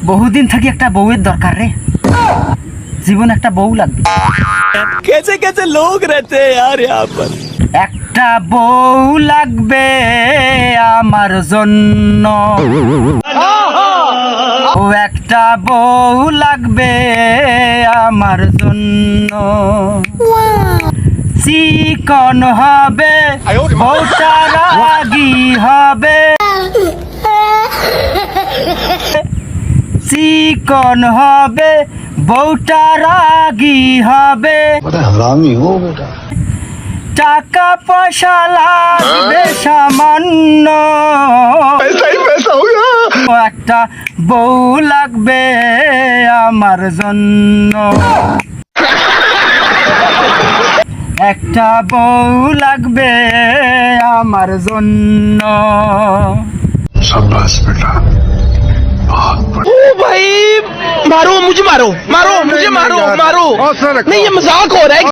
বহুদিন থাকি একটা বউয়ের দরকার রে, জীবন একটা বউ লাগবে। कैसे कैसे लोग रहते हैं यार यहाँ पर। একটা বউ লাগবে আমার জন্য, ও একটা বউ লাগবে আমার জন্য। চিকন হবে, বউটা রাগী হবে, চিকন হবে, বউটা রাগী হবে। हरामी हो बेटा। টাকা পয়সা লাগবে সামান্য, একটা বউ লাগবে আমার জন্য, একটা বউ লাগবে আমার জন্য। शाबाश बेटा, बहुत ओ भाई मारो मुझे, मारो मारो मुझे, मारो मारो। नहीं ये मजाक हो रहा है।